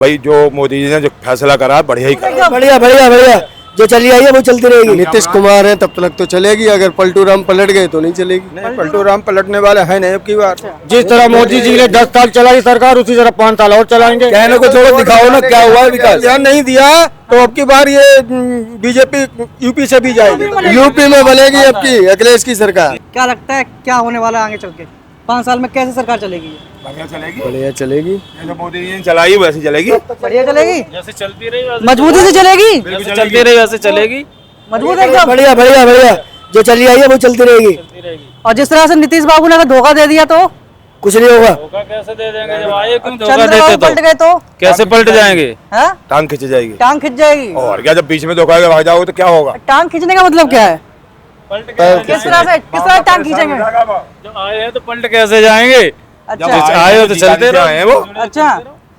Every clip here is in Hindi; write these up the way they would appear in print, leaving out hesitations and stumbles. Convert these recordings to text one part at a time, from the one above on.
भाई जो मोदी जी ने जो फैसला करा है बढ़िया ही करा। बढ़िया बढ़िया बढ़िया, जो चली आई है वो चलती रहेगी। नीतीश कुमार है तब तक तो चलेगी, अगर पलटू राम पलट गए तो नहीं चलेगी। नहीं, पलटू राम पलटने वाले हैं नहीं अब की बार। जिस तरह मोदी जी ने 10 साल चलाई सरकार, उसी तरह 5 साल और चलाएंगे। कहने को थोड़ा दिखाओ ना क्या हुआ है विकास। ध्यान नहीं दिया तो अब की बार ये बीजेपी यूपी से भी जाएगी। यूपी में बनेगी अब की अखिलेश की सरकार। क्या लगता है क्या होने वाला है आगे चल के? 5 साल में कैसे सरकार चलेगी? बढ़िया चलेगी, बढ़िया चलेगी। जो मोदी जी ने चलाई वैसी चलेगी। बढ़िया चलेगी, जैसे चलती रही मजबूती से चलेगी, चलती रही वैसे चलेगी। मजबूत एकदम। बढ़िया बढ़िया बढ़िया, जो चली आई है वो चलती रहेगी। और जिस तरह से नीतीश बाबू ने अगर धोखा दे दिया तो कुछ नहीं होगा। धोखा कैसे दे देंगे जब आए क्यों धोखा चंद्रबाबू देते पलट गए तो कैसे पलट जाएंगे? हैं? टांग खिंच जाएगी। टांग खिंच जाएगी। और क्या, जब बीच में धोखा भाग जाओगे तो क्या होगा? टांग खींचने का मतलब क्या है? किस तरह टांग खींचेंगे? जो आए हैं तो पलट कैसे जाएंगे? अच्छा आए हो तो चलते रहे हैं वो अच्छा।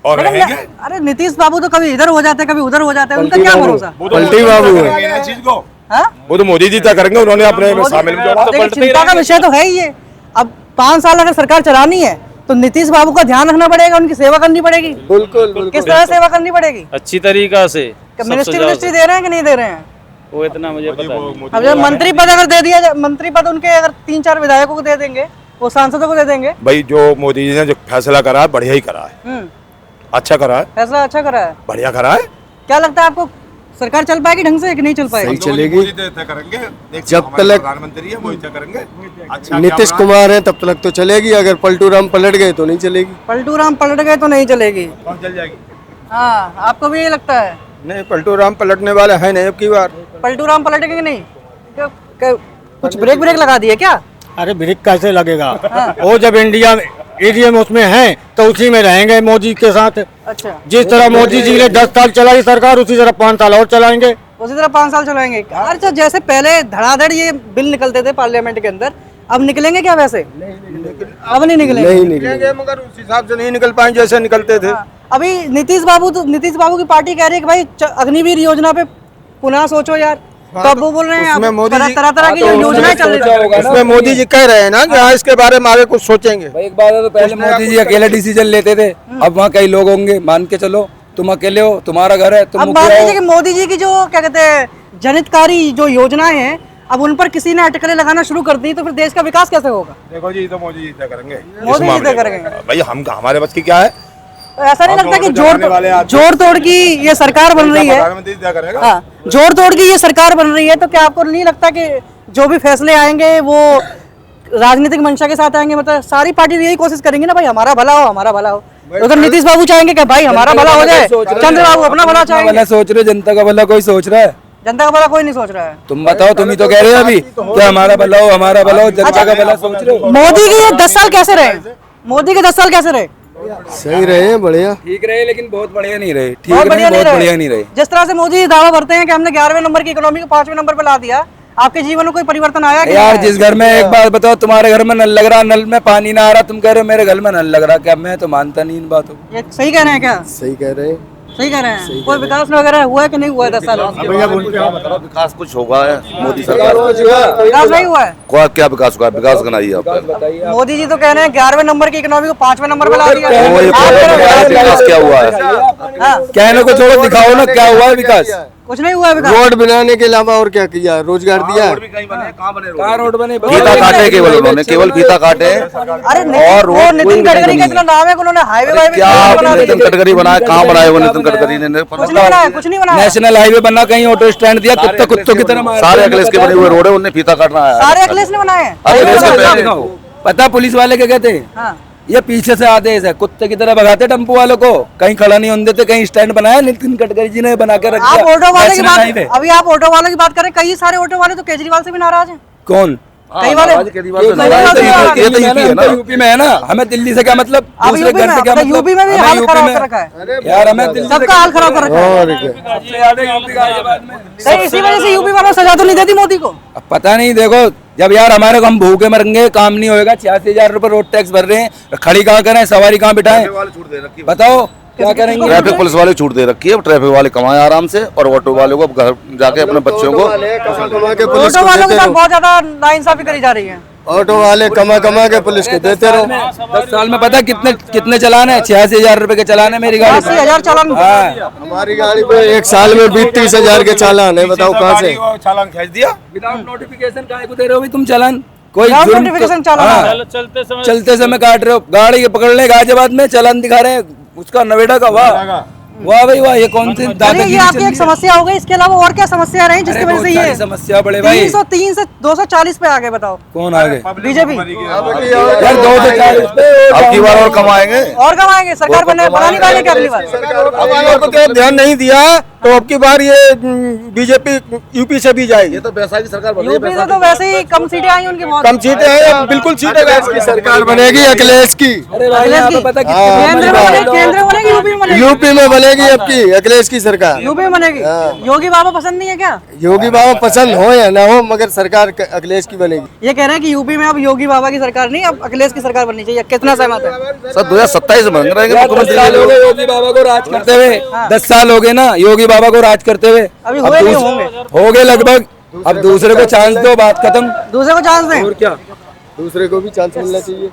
और लेकिन रहेंगे। अरे नीतीश बाबू तो कभी इधर हो जाते हैं कभी उधर हो जाते हैं, उनका क्या भरोसा? पलटी बाबू है। चीज को हाँ? वो तो मोदी जी तय करेंगे, उन्होंने अपने में शामिल में जोड़ा। देखिए, चिंता का विषय तो है ही ये। अब 5 साल अगर सरकार चलानी है तो नीतीश बाबू का ध्यान रखना पड़ेगा, उनकी सेवा करनी पड़ेगी। बिल्कुल किस तरह सेवा करनी पड़ेगी? अच्छी तरीका से। मिनिस्ट्री दे रहे हैं कि नहीं दे रहे हैं? वो इतना मुझे पता नहीं। अब जब मंत्री पद अगर दे दिया, मंत्री पद उनके अगर 3-4 विधायकों को दे देंगे, वो सांसदों को दे देंगे। भाई जो मोदी जी ने जो फैसला करा है बढ़िया ही करा है, अच्छा करा है, फैसला अच्छा करा है। बढ़िया करा है। क्या लगता है आपको, सरकार चल पाएगी ढंग से कि नहीं चल पाएगी? सही चलेगी। करेंगे जब तक प्रधानमंत्री है वही तय करेंगे। अच्छा नीतीश कुमार है तब तक तो चलेगी, अगर पलटू राम पलट गए तो नहीं चलेगी। पलटू राम पलट गए तो नहीं चलेगी। चल जाएगी। हाँ, आपको भी ये लगता है? नहीं, पलटू राम पलटने वाले हैं नहीं अब की बार। पलटू राम पलटेंगे कि नहीं? कुछ ब्रेक लगा दिए क्या? अरे ब्रेक कैसे लगेगा? वो जब इंडिया ईवीएम उसमें है तो उसी में रहेंगे मोदी के साथ। अच्छा, जिस तरह मोदी जी ने 10 साल चलाई सरकार, उसी तरह 5 साल और चलाएंगे। उसी तरह 5 साल चलाएंगे। अच्छा, जैसे पहले धड़ाधड़ ये बिल निकलते थे पार्लियामेंट के अंदर, अब निकलेंगे क्या वैसे? अब नहीं निकलेंगे। नहीं निकलेंगे मगर उस हिसाब से नहीं निकल पाए जैसे निकलते थे। अभी नीतीश बाबू की पार्टी कह रही है कि भाई अग्निवीर योजना पे पुनः सोचो यार। तो अब वो बोल रहे हैं अब तरह की योजनाएं चल रही है। उसमें मोदी जी कह रहे हैं ना कि हाँ इसके बारे में आगे कुछ सोचेंगे। एक बात है, तो पहले मोदी जी अकेले डिसीजन लेते थे, अब वहाँ कई लोग होंगे। मान के चलो तुम अकेले हो, तुम्हारा घर है, तुम अब बात है कि मोदी जी की जो क्या कहते हैं जनहितकारी जो योजनाएं हैं, अब उन पर किसी ने अटकलें लगाना शुरू कर दी तो फिर देश का विकास कैसे होगा? देखो जी, तो मोदी जी तय करेंगे। मोदी जी तय करेंगे। भाई हम हमारे बस की क्या है? ऐसा नहीं लगता कि जोड़ तोड़ की ये सरकार बन रही है? प्रधानमंत्री तय करेगा। हाँ, जोड़ तोड़ की ये सरकार बन रही है, तो क्या आपको नहीं लगता कि जो भी फैसले आएंगे वो राजनीतिक मंशा के साथ आएंगे? मतलब सारी पार्टी यही कोशिश करेंगी ना भाई हमारा भला हो, हमारा भला हो। उधर नीतीश बाबू चाहेंगे कि भाई हमारा भला हो जाए, चंद्रबाबू अपना भला चाहेंगे। सोच रहे हो, जनता का भला कोई सोच रहा है? जनता का भला कोई नहीं सोच रहा है। तुम बताओ, तुम ही तो कह रहे हो अभी कि हमारा भला हो, हमारा भला हो, जनता का भला सोच रहे हो। मोदी के ये 10 साल कैसे रहे? मोदी के 10 साल कैसे रहे? सही रहे हैं, बढ़िया ठीक रहे, लेकिन बहुत बढ़िया नहीं रहे। ठीक बहुत नहीं, बहुत बढ़िया नहीं रहे। जिस तरह से मोदी दावा भरते हैं कि हमने 11वें नंबर की इकोनॉमी को 5वें नंबर पे ला दिया, आपके जीवन में कोई परिवर्तन आया कि यार नहीं? जिस घर में, एक बात बताओ, तुम्हारे घर में नल लग रहा, नल में पानी ना आ रहा, तुम कह रहे हो मेरे घर में नल लग रहा। क्या मैं तो मानता नहीं इन बातों को। ये सही कह रहे हैं क्या? सही कह रहे हैं। सही कह रहे हैं। कोई विकास वगैरह हुआ है कि नहीं हुआ है 10 साल? विकास कुछ होगा है मोदी सरकार विकास नहीं हुआ है। को क्या विकास हुआ? विकास बनाइए आप। मोदी जी तो कह रहे हैं 11वें नंबर की इकोनॉमी को 5वें नंबर पे ला दिया। विकास क्या हुआ है? हाँ, कहने को थोड़ा दिखाओ ना क्या हुआ है विकास। कुछ नहीं हुआ है विकास। रोड बनाने के अलावा और क्या किया? रोजगार दिया? कहाँ रोड बने? फीता काटे केवल उन्होंने, केवल फीता काटे। अरे और वो रोड नितिन गडकरी का इतना नाम है कि उन्होंने हाईवे वाईवे क्या बना दिए। नितिन गडकरी बनाया? कहाँ बनाया वो नितिन गडकरी ने? कुछ नहीं बनाया, कुछ नहीं बनाया। नेशनल हाईवे बना, कहीं ऑटो स्टैंड दिया, कुत्तों की तरह मार। सारे अखिलेश के बने हुए रोड है, उन्हें फीता काटना है। सारे अखिलेश ने बनाए हैं। अखिलेश के पहले पता पुलिस वाले क्या कहते हैं? हाँ, ये पीछे से आदेश है, कुत्ते की तरह भगाते टेम्पो वालों को, कहीं खड़ा नहीं होने देते, कहीं स्टैंड बनाया नितिन गडकरी जी ने बना के रख आप दिया। ऑटो वाले की नेशनल हाईवे। बात, अभी आप ऑटो वाले की बात करें, कई सारे ऑटो वाले तो केजरीवाल से भी नाराज हैं। कौन? कई वाले ये तो यूपी है ना। यूपी में है ना, हमें दिल्ली से क्या मतलब? अब दूसरे घर से क्या मतलब? यूपी में भी हमें हाल यूपी खराब में- कर रखा है। यार हमें दिल्ली से सबका हाल खराब कर रखा है। और क्या? सबसे ज्यादा यूपी का है बाद में। सही, इसी वजह से यूपी वालों सजा तो नहीं देती मोदी को। अब पता नहीं, देखो जब यार हमारे को हम भूखे मरेंगे, काम नहीं होएगा, 86,000 रुपए रोड टैक्स भर रहे हैं, खड़ी कहाँ करें, सवारी कहाँ बिठाएं? बताओ क्या करेंगे? ट्रैफिक पुलिस वाले छूट दे रखी है, ट्रैफिक वाले कमाए आराम से, और ऑटो वाले को घर जाके अपने बच्चों को ऑटो वालों के साथ बहुत ज्यादा नाइंसाफी करी जा रही है। ऑटो वाले कमा कमा के पुलिस को देते रहो। 10 साल में पता कितने चलान है? 86,000 रुपए के चलान है मेरी गाड़ी 80,000 चालान। हाँ। हमारी गाड़ी पे एक साल में 20-30,000 के चालान है, बताओ कहाँ से? चालान खींच दिया। विदाउट नोटिफिकेशन काहे को दे रहे हो भाई तुम चालान? कोई Without जुर्म notification चालान। हाँ। चलते समय काट रहे हो गाड़ी, पकड़ ले गाजियाबाद में चालान दिखा रहे हैं उसका, नवेड़ा का। वाह भाई वाह, ये कौन सी अरे दादागिरी ये आपकी चल एक रही है? समस्या हो गई, इसके अलावा और क्या समस्या रही जिसकी वजह से बहुत सारी ये समस्या बड़े भाई। 303 से 240 पे आ गए? बताओ कौन आ गए? बीजेपी। यार 240 पे अब की बार और कमाएंगे। और कमाएंगे, सरकार बनानी वाले क्या अगली बार? को ध्यान नहीं दिया तो अब की बार ये बीजेपी यूपी से भी जाएगी। तो बैसाखी सरकार बन यूपी से तो वैसे ही कम सीटें आई उनकी बहुत। कम सीटें हैं, अब बिल्कुल सीटें की सरकार बनेगी अखिलेश की। अरे भाई यहाँ पे पता केंद्र में बनेगी, केंद्र में बनेगी, यूपी में बनेगी? यूपी में बनेगी अब की अखिलेश की सरकार। यूपी में बनेगी। योगी बाबा पसंद नहीं है क्या? योगी बाबा पसंद हो या ना हो, मगर सरकार अखिलेश की बनेगी। ये कह रहे हैं कि यूपी में अब योगी बाबा की सरकार नहीं, अब अखिलेश की सरकार बननी चाहिए। कितना सहमत है? सर 2027 में बन रहेंगे 10 साल हो गए योगी बाबा को राज करते हुए। 10 साल हो गए ना योगी बाबा को राज करते हुए। अभी हुए नहीं होंगे। हो गए लगभग। अब दूसरे को चांस दो, बात खत्म। दूसरे को चांस दें। और क्या? दूसरे को भी चांस मिलना चाहिए।